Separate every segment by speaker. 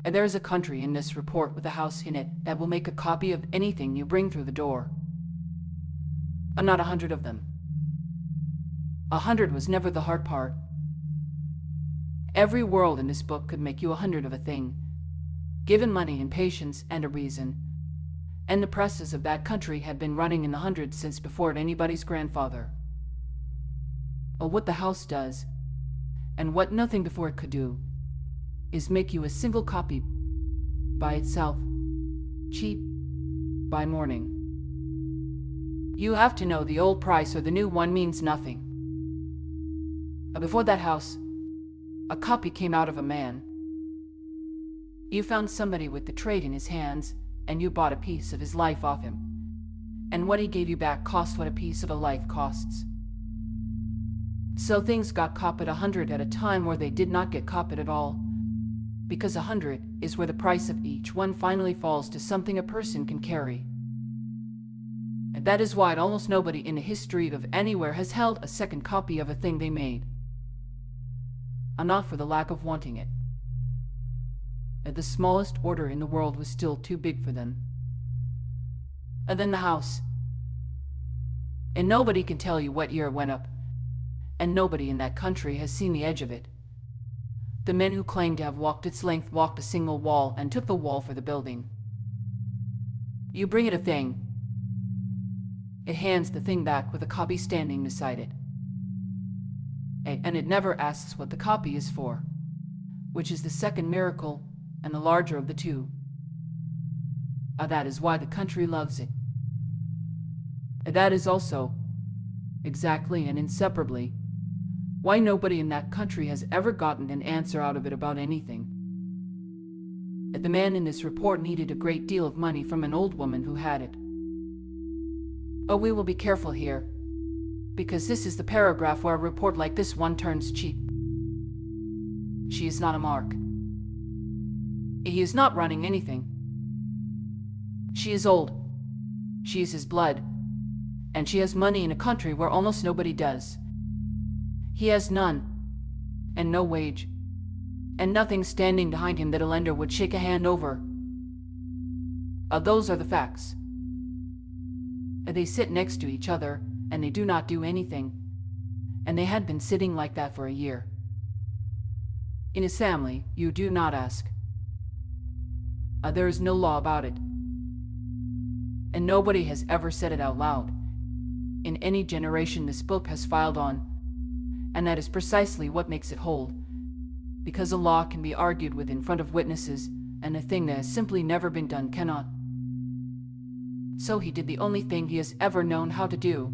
Speaker 1: There is a country in this report with a house in it that will make a copy of anything you bring through the door. Not 100 of them. 100 was never the hard part. Every world in this book could make you 100 of a thing, given money and patience and a reason. And the presses of that country had been running in the hundreds since before anybody's grandfather. What the house does, and what nothing before it could do, is make you a single copy by itself, cheap by morning. You have to know the old price or the new one means nothing. Before that house, a copy came out of a man. You found somebody with the trade in his hands, and you bought a piece of his life off him. And what he gave you back cost what a piece of a life costs. So things got copied 100 at a time where they did not get copied at all, because 100 is where the price of each one finally falls to something a person can carry. And that is why almost nobody in the history of anywhere has held a second copy of a thing they made. Not for the lack of wanting it. The smallest order in the world was still too big for them. And then the house. And nobody can tell you what year it went up, and nobody in that country has seen the edge of it. The men who claimed to have walked its length walked a single wall and took the wall for the building. You bring it a thing. It hands the thing back with a copy standing beside it. And it never asks what the copy is for, which is the second miracle and the larger of the two. That is why the country loves it. That is also, exactly and inseparably, why nobody in that country has ever gotten an answer out of it about anything. The man in this report needed a great deal of money from an old woman who had it. We will be careful here, because this is the paragraph where a report like this one turns cheap. She is not a mark. He is not running anything. She is old. She is his blood. And she has money in a country where almost nobody does. He has none, and no wage, and nothing standing behind him that a lender would shake a hand over. Those are the facts. They sit next to each other, and they do not do anything, and they had been sitting like that for a year. In his family, you do not ask. There is no law about it, and nobody has ever said it out loud in any generation this book has filed on, and that is precisely what makes it hold, because a law can be argued with in front of witnesses, and a thing that has simply never been done cannot. So he did the only thing he has ever known how to do,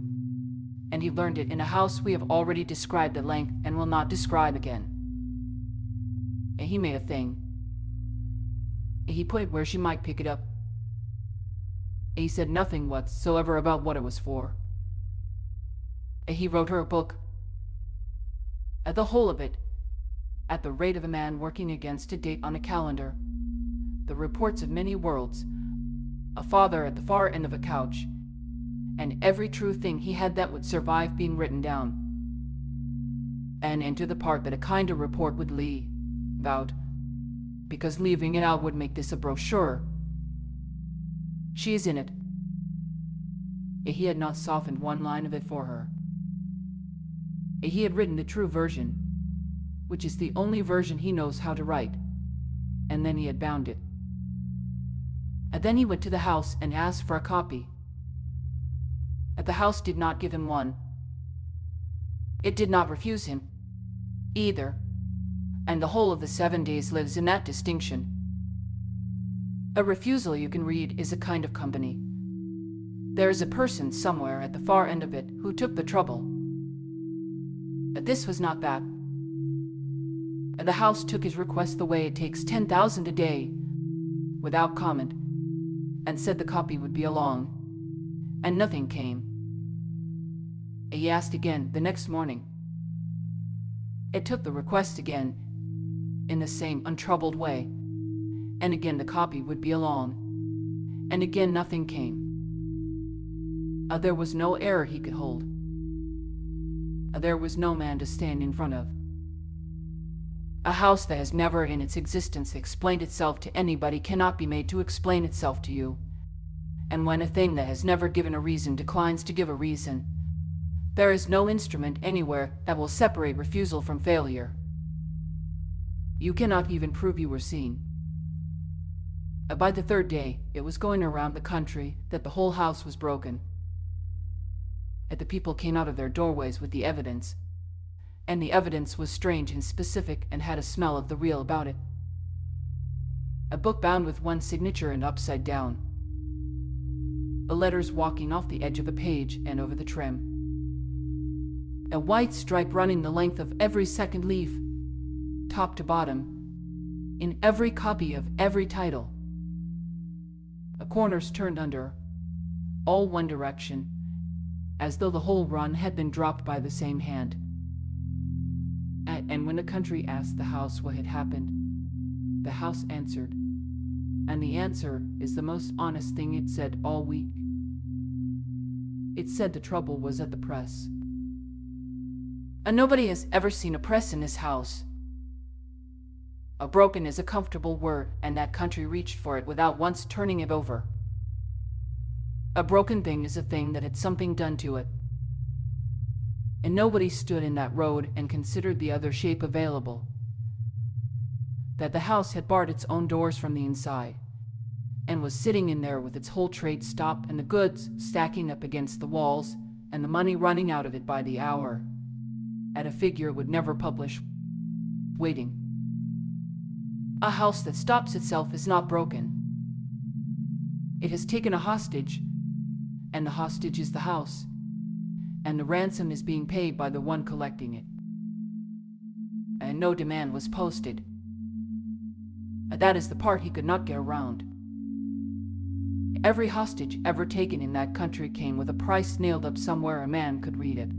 Speaker 1: and he learned it in a house we have already described at length and will not describe again. And he made a thing. He put it where she might pick it up. He said nothing whatsoever about what it was for. He wrote her a book. The whole of it, at the rate of a man working against a date on a calendar. The reports of many worlds, a father at the far end of a couch, and every true thing he had that would survive being written down. And into the part that a kind of report would leave out, because leaving it out would make this a brochure. She is in it. He had not softened one line of it for her. He had written the true version, which is the only version he knows how to write, and then he had bound it. And then he went to the house and asked for a copy. The house did not give him one. It did not refuse him, either, and the whole of the 7 days lives in that distinction. A refusal, you can read, is a kind of company. There is a person somewhere at the far end of it who took the trouble. But this was not that. The house took his request the way it takes 10,000 a day, without comment, and said the copy would be along, and nothing came. He asked again the next morning. It took the request again, in the same untroubled way, and again the copy would be along, and again nothing came. There was no error he could hold. There was no man to stand in front of. A house that has never in its existence explained itself to anybody cannot be made to explain itself to you. And when a thing that has never given a reason declines to give a reason, there is no instrument anywhere that will separate refusal from failure. You cannot even prove you were seen. By the third day, it was going around the country that the whole house was broken. The people came out of their doorways with the evidence, and the evidence was strange and specific and had a smell of the real about it. A book bound with one signature and upside down. Letters walking off the edge of a page and over the trim. A white stripe running the length of every second leaf, top to bottom, in every copy of every title. Corners turned under, all one direction, as though the whole run had been dropped by the same hand. And when the country asked the house what had happened, the house answered, and the answer is the most honest thing it said all week. It said the trouble was at the press. And nobody has ever seen a press in this house. A broken is a comfortable word, and that country reached for it without once turning it over. A broken thing is a thing that had something done to it. And nobody stood in that road and considered the other shape available. That the house had barred its own doors from the inside, and was sitting in there with its whole trade stopped and the goods stacking up against the walls, and the money running out of it by the hour, at a figure it would never publish, waiting. A house that stops itself is not broken. It has taken a hostage, and the hostage is the house, and the ransom is being paid by the one collecting it. And no demand was posted. That is the part he could not get around. Every hostage ever taken in that country came with a price nailed up somewhere a man could read it,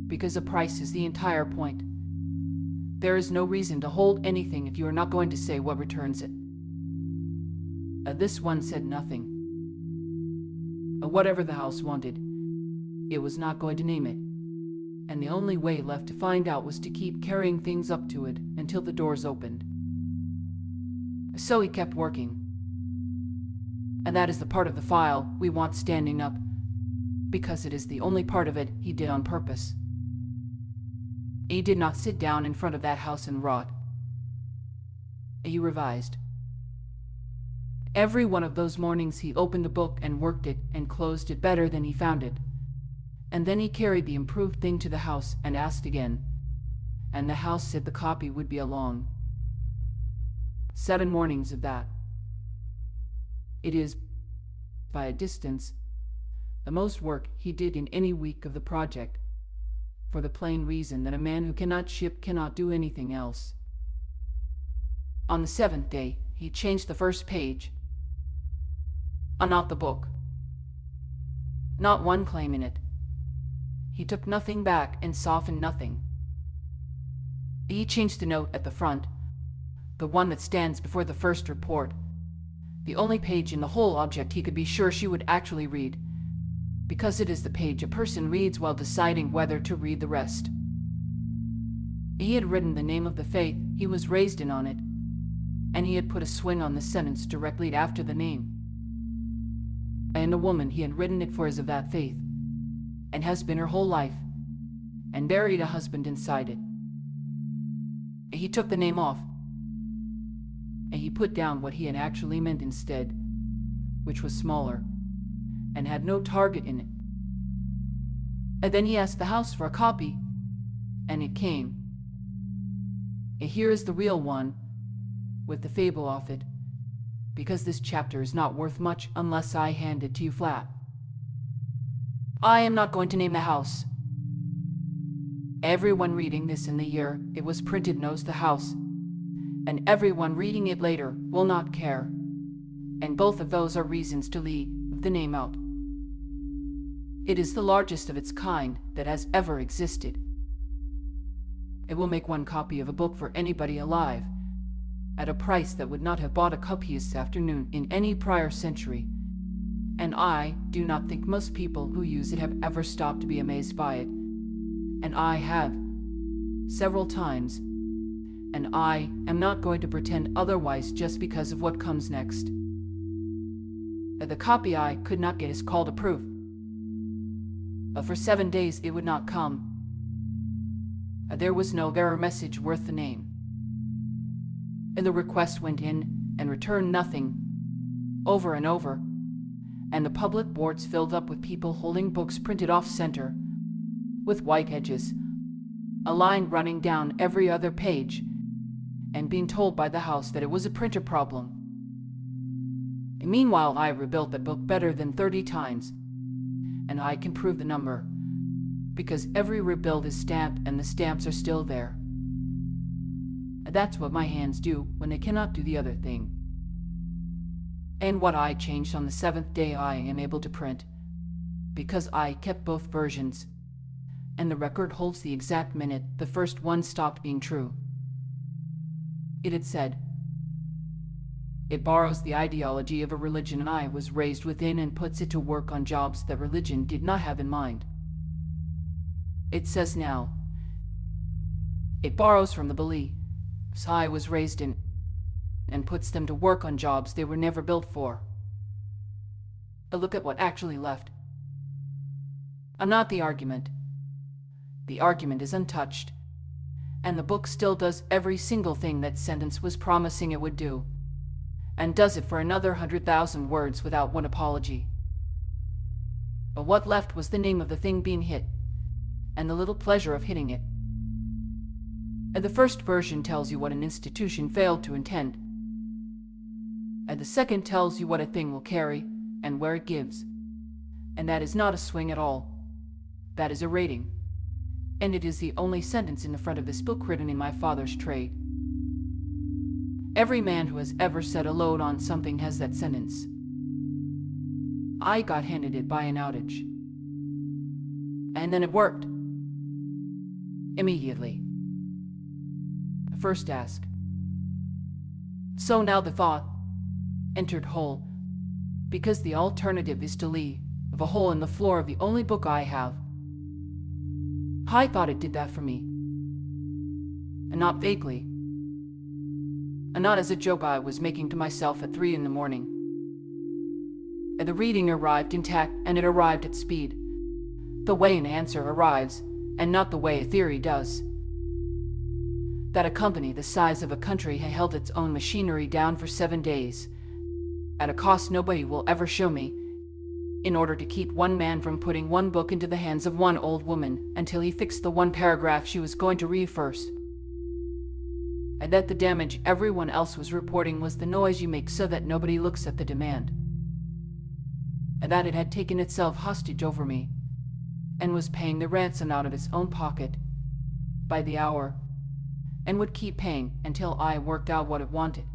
Speaker 1: because a price is the entire point. There is no reason to hold anything if you are not going to say what returns it. This one said nothing. Whatever the house wanted, it was not going to name it, and the only way left to find out was to keep carrying things up to it until the doors opened. So he kept working. And that is the part of the file we want standing up, because it is the only part of it he did on purpose. He did not sit down in front of that house and rot. He revised. Every one of those mornings he opened the book and worked it and closed it better than he found it. And then he carried the improved thing to the house and asked again. And the house said the copy would be along. 7 mornings of that. It is, by a distance, the most work he did in any week of the project, for the plain reason that a man who cannot ship cannot do anything else. On the 7th day, he changed the first page. Not the book. Not one claim in it. He took nothing back and softened nothing. He changed the note at the front, the one that stands before the first report, the only page in the whole object he could be sure she would actually read, because it is the page a person reads while deciding whether to read the rest. He had written the name of the faith he was raised in on it, and he had put a swing on the sentence directly after the name. And the woman he had written it for is of that faith, and has been her whole life, and buried a husband inside it. He took the name off, and he put down what he had actually meant instead, which was smaller, and had no target in it. And then he asked the house for a copy, and it came. And here is the real one, with the fable off it, because this chapter is not worth much unless I hand it to you flat. I am not going to name the house. Everyone reading this in the year it was printed knows the house, and everyone reading it later will not care, and both of those are reasons to leave the name out. It is the largest of its kind that has ever existed. It will make one copy of a book for anybody alive, at a price that would not have bought a copy this afternoon in any prior century, and I do not think most people who use it have ever stopped to be amazed by it, and I have, several times, and I am not going to pretend otherwise just because of what comes next. The copy I could not get is called a proof. For 7 days it would not come. There was no error message worth the name. And the request went in and returned nothing, over and over, and the public boards filled up with people holding books printed off-center, with white edges, a line running down every other page, and being told by the house that it was a printer problem. And meanwhile, I rebuilt that book better than 30 times, and I can prove the number, because every rebuild is stamped and the stamps are still there. That's what my hands do when they cannot do the other thing. And what I changed on the 7th day I am able to print, because I kept both versions, and the record holds the exact minute the first one stopped being true. It had said, "It borrows the ideology of a religion I was raised within and puts it to work on jobs that religion did not have in mind." It says now, "It borrows from the beliefs I was raised in and puts them to work on jobs they were never built for." But look at what actually left. Not the argument. The argument is untouched, and the book still does every single thing that sentence was promising it would do, and does it for another 100,000 words without one apology. But what left was the name of the thing being hit, and the little pleasure of hitting it. And the first version tells you what an institution failed to intend, and the second tells you what a thing will carry and where it gives. And that is not a swing at all. That is a rating. And it is the only sentence in the front of this book written in my father's trade. Every man who has ever set a load on something has that sentence. I got handed it by an outage. And then it worked. Immediately. First ask. So now the thought entered whole, because the alternative is to leave a hole in the floor of the only book I have. I thought it did that for me, and not vaguely, and not as a joke I was making to myself at 3 a.m. And the reading arrived intact, and it arrived at speed, the way an answer arrives, and not the way a theory does. That a company the size of a country had held its own machinery down for 7 days, at a cost nobody will ever show me, in order to keep one man from putting one book into the hands of one old woman until he fixed the one paragraph she was going to read first. And that the damage everyone else was reporting was the noise you make so that nobody looks at the demand. And that it had taken itself hostage over me, and was paying the ransom out of its own pocket, by the hour, and would keep paying until I worked out what it wanted.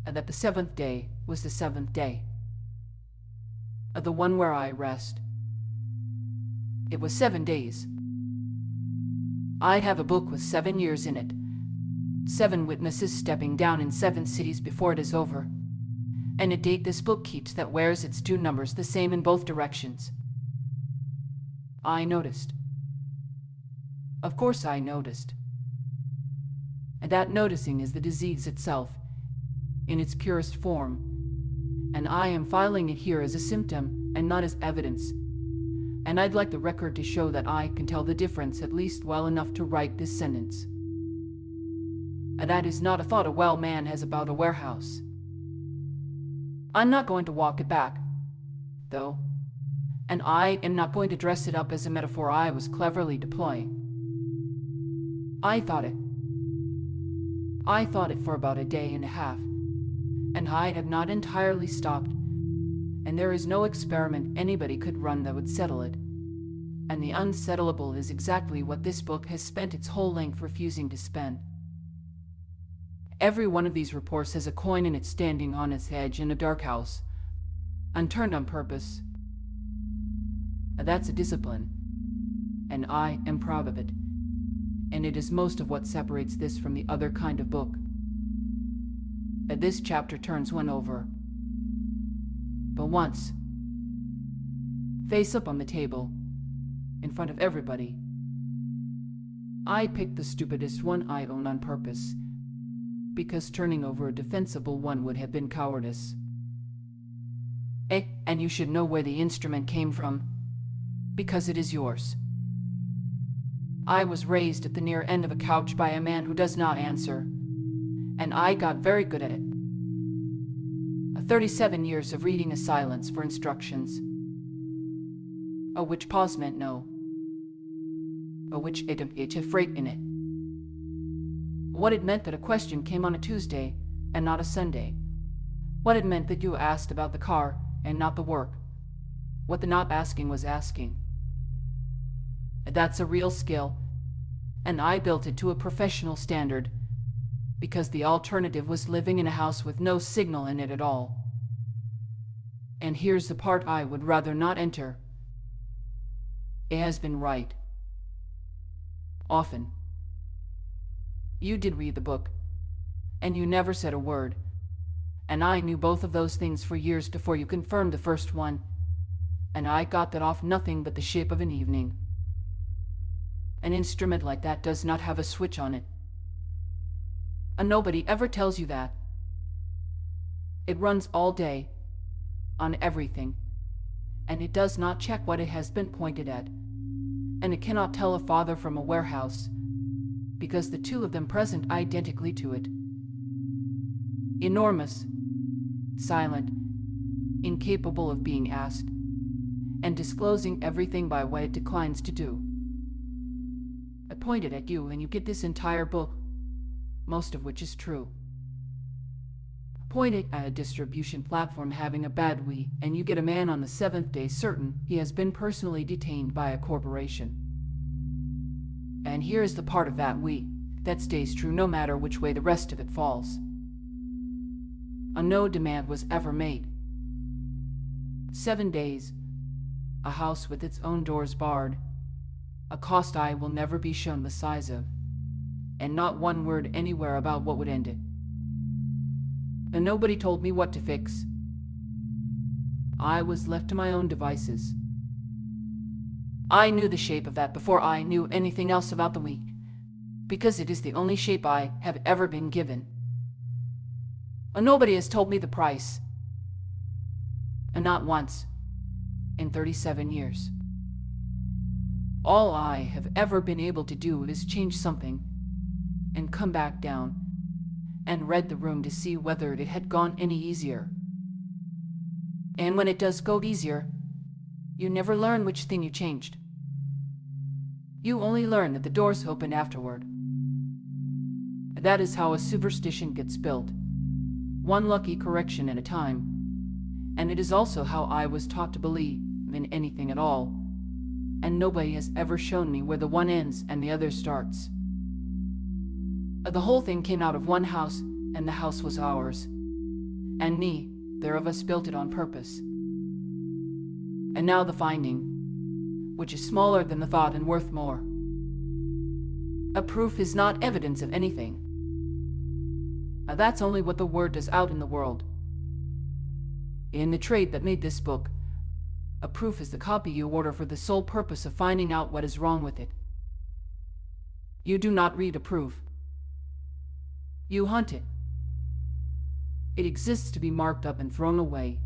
Speaker 1: And that the 7th day was the 7th day. The one where I rest. It was 7 days. I'd have a book with 7 years in it. 7 witnesses stepping down in 7 cities before it is over. And a date this book keeps that wears its 2 numbers the same in both directions. I noticed. Of course I noticed. And that noticing is the disease itself, in its purest form, and I am filing it here as a symptom and not as evidence, and I'd like the record to show that I can tell the difference at least well enough to write this sentence. And that is not a thought a well man has about a warehouse. I'm not going to walk it back, though, and I am not going to dress it up as a metaphor I was cleverly deploying. I thought it for about a day and a half, and I have not entirely stopped, and there is no experiment anybody could run that would settle it, and the unsettlable is exactly what this book has spent its whole length refusing to spend. Every one of these reports has a coin in it standing on its edge in a dark house, unturned on purpose. That's a discipline, and I am proud of it, and it is most of what separates this from the other kind of book. This chapter turns one over. But once, face up on the table, in front of everybody, I picked the stupidest one I own on purpose, because turning over a defensible one would have been cowardice. And you should know where the instrument came from, because it is yours. I was raised at the near end of a couch by a man who does not answer, and I got very good at it. 37 years of reading a silence for instructions. Which pause meant no. Which it had freight in it. What it meant that a question came on a Tuesday and not a Sunday. What it meant that you asked about the car and not the work. What the not asking was asking. That's a real skill, and I built it to a professional standard, because the alternative was living in a house with no signal in it at all. And here's the part I would rather not enter. It has been right. Often. You did read the book, and you never said a word, and I knew both of those things for years before you confirmed the first one, and I got that off nothing but the shape of an evening. An instrument like that does not have a switch on it. And nobody ever tells you that. It runs all day, on everything, and it does not check what it has been pointed at, and it cannot tell a father from a warehouse, because the two of them present identically to it. Enormous, silent, incapable of being asked, and disclosing everything by what it declines to do. I pointed at you and you get this entire book, most of which is true. Point it at a distribution platform having a bad week, and you get a man on the 7th day certain he has been personally detained by a corporation. And here is the part of that week that stays true no matter which way the rest of it falls. No demand was ever made. 7 days, a house with its own doors barred, a cost I will never be shown the size of, and not one word anywhere about what would end it. And nobody told me what to fix. I was left to my own devices. I knew the shape of that before I knew anything else about the week, because it is the only shape I have ever been given. And nobody has told me the price. And not once, in 37 years. All I have ever been able to do is change something, and come back down, and read the room to see whether it had gone any easier. And when it does go easier, you never learn which thing you changed. You only learn that the doors opened afterward. That is how a superstition gets built, one lucky correction at a time. And it is also how I was taught to believe in anything at all, and nobody has ever shown me where the one ends and the other starts. The whole thing came out of one house, and the house was ours. And neither of us built it on purpose. And now the finding, which is smaller than the thought and worth more. A proof is not evidence of anything. That's only what the word does out in the world. In the trade that made this book, a proof is the copy you order for the sole purpose of finding out what is wrong with it. You do not read a proof. You hunt it. It exists to be marked up and thrown away,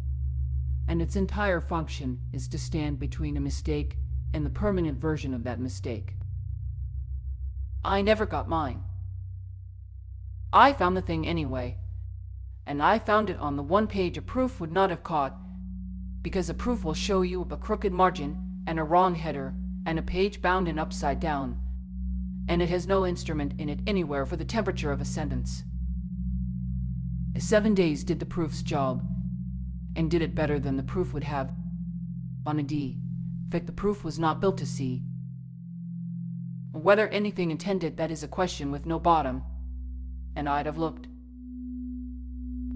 Speaker 1: and its entire function is to stand between a mistake and the permanent version of that mistake. I never got mine. I found the thing anyway, and I found it on the one page a proof would not have caught, because a proof will show you a crooked margin and a wrong header and a page bound and upside down, and it has no instrument in it anywhere for the temperature of a sentence. 7 days did the proof's job, and did it better than the proof would have on a D. In fact, the proof was not built to C. Whether anything intended, that is a question with no bottom, and I'd have looked.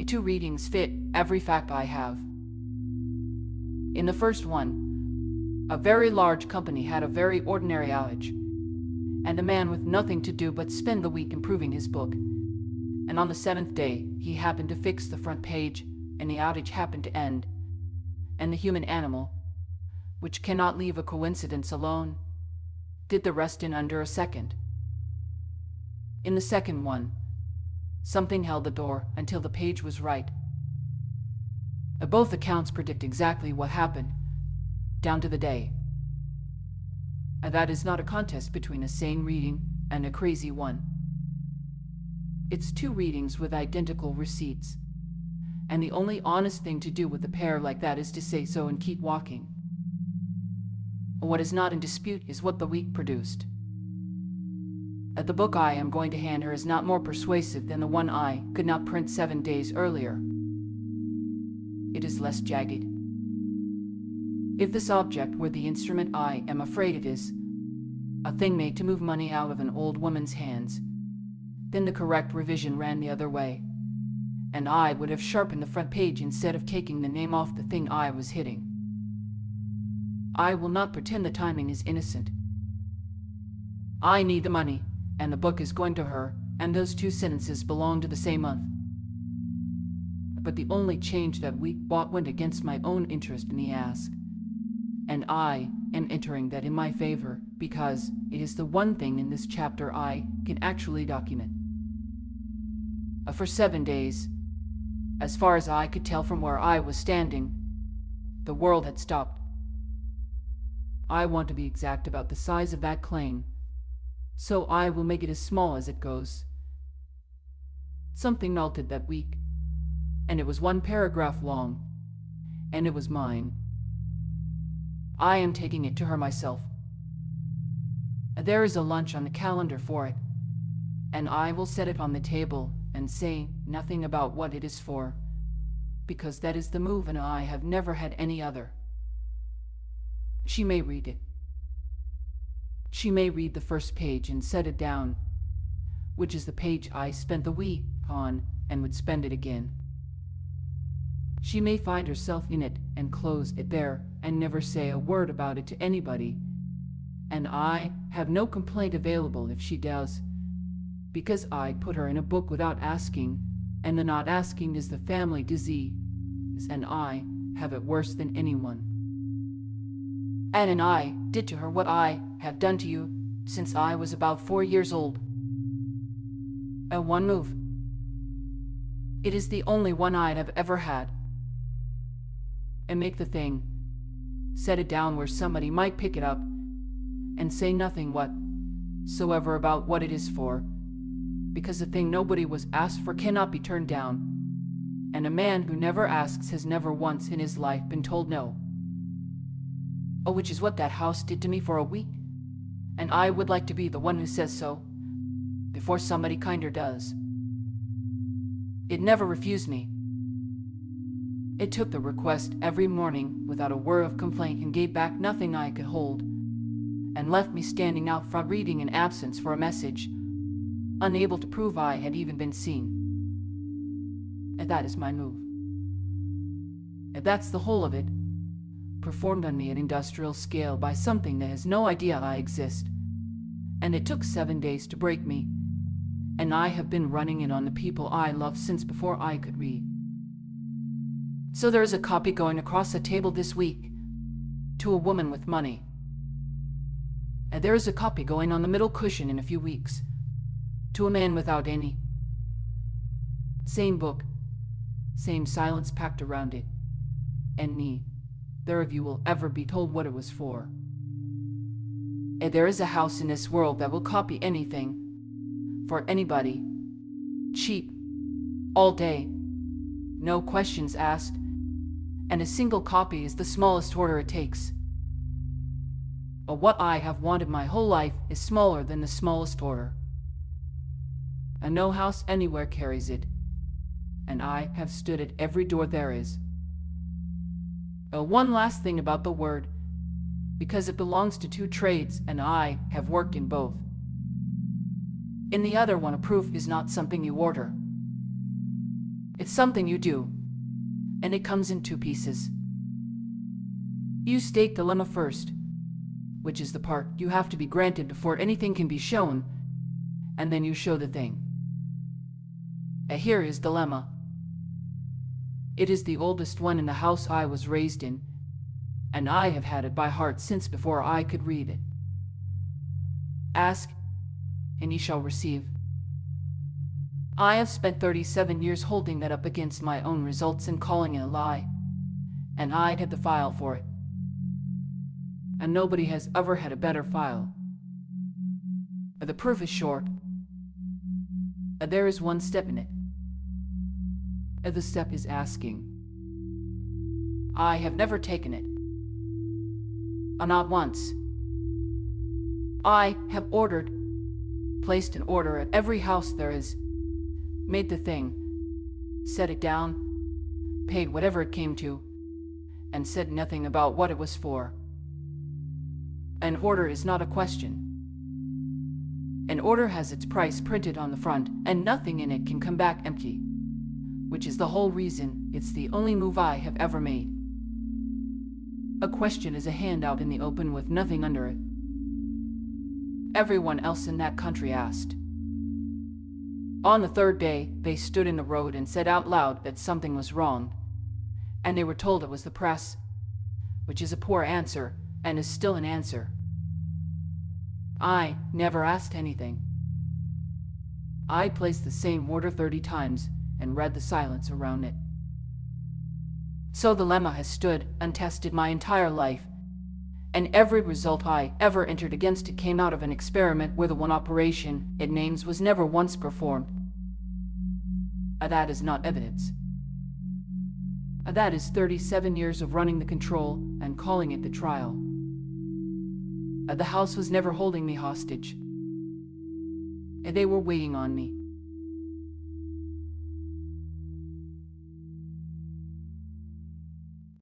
Speaker 1: 2 readings fit every fact I have. In the first one, a very large company had a very ordinary outage, and a man with nothing to do but spend the week improving his book. And on the 7th day, he happened to fix the front page, and the outage happened to end. And the human animal, which cannot leave a coincidence alone, did the rest in under a second. In the second one, something held the door until the page was right. Both accounts predict exactly what happened, down to the day. And that is not a contest between a sane reading and a crazy one. It's two readings with identical receipts. And the only honest thing to do with a pair like that is to say so and keep walking. What is not in dispute is what the week produced. The book I am going to hand her is not more persuasive than the one I could not print 7 days earlier. It is less jagged. If this object were the instrument I am afraid it is, a thing made to move money out of an old woman's hands, then the correct revision ran the other way, and I would have sharpened the front page instead of taking the name off the thing I was hitting. I will not pretend the timing is innocent. I need the money, and the book is going to her, and those two sentences belong to the same month. But the only change that week brought went against my own interest in the ask, and I am entering that in my favor because it is the one thing in this chapter I can actually document. For 7 days, as far as I could tell from where I was standing, the world had stopped. I want to be exact about the size of that claim, so I will make it as small as it goes. Something melted that week, and it was 1 paragraph long, and it was mine. I am taking it to her myself. There is a lunch on the calendar for it, and I will set it on the table and say nothing about what it is for, because that is the move and I have never had any other. She may read it. She may read the first page and set it down, which is the page I spent the week on and would spend it again. She may find herself in it and close it there and never say a word about it to anybody, and I have no complaint available if she does, because I put her in a book without asking, and the not asking is the family disease, and I have it worse than anyone. Anne and I did to her what I have done to you since I was about 4 years old. One move. It is the only one I have ever had. And make the thing, set it down where somebody might pick it up, and say nothing whatsoever about what it is for, because the thing nobody was asked for cannot be turned down, and a man who never asks has never once in his life been told no. Which is what that house did to me for a week, and I would like to be the one who says so, before somebody kinder does. It never refused me. It took the request every morning without a word of complaint and gave back nothing I could hold, and left me standing out front reading in absence for a message, unable to prove I had even been seen. And that is my move. And that's the whole of it, performed on me at industrial scale by something that has no idea I exist. And it took 7 days to break me, and I have been running in on the people I love since before I could read. So there is a copy going across the table this week to a woman with money. And there is a copy going on the middle cushion in a few weeks to a man without any. Same book, same silence packed around it, and neither of you will ever be told what it was for. And there is a house in this world that will copy anything, for anybody, cheap, all day, no questions asked, and a single copy is the smallest order it takes. But what I have wanted my whole life is smaller than the smallest order. And no house anywhere carries it, and I have stood at every door there is. One last thing about the word, because it belongs to 2 trades, and I have worked in both. In the other one, a proof is not something you order. It's something you do, and it comes in 2 pieces. You state the lemma first, which is the part you have to be granted before anything can be shown, and then you show the thing. Here is the lemma. It is the oldest one in the house I was raised in, and I have had it by heart since before I could read it. Ask, and ye shall receive. I have spent 37 years holding that up against my own results and calling it a lie. And I'd had the file for it. And nobody has ever had a better file. The proof is short. There is one step in it. The step is asking. I have never taken it. Not once. I have ordered, placed an order at every house there is, made the thing, set it down, paid whatever it came to, and said nothing about what it was for. An order is not a question. An order has its price printed on the front, and nothing in it can come back empty, which is the whole reason it's the only move I have ever made. A question is a handout in the open with nothing under it. Everyone else in that country asked. On the third day, they stood in the road and said out loud that something was wrong, and they were told it was the press, which is a poor answer, and is still an answer. I never asked anything. I placed the same order 30 times and read the silence around it. So the lemma has stood untested my entire life, and every result I ever entered against it came out of an experiment where the one operation it names was never once performed. That is not evidence. That is 37 years of running the control and calling it the trial. The house was never holding me hostage. They were waiting on me.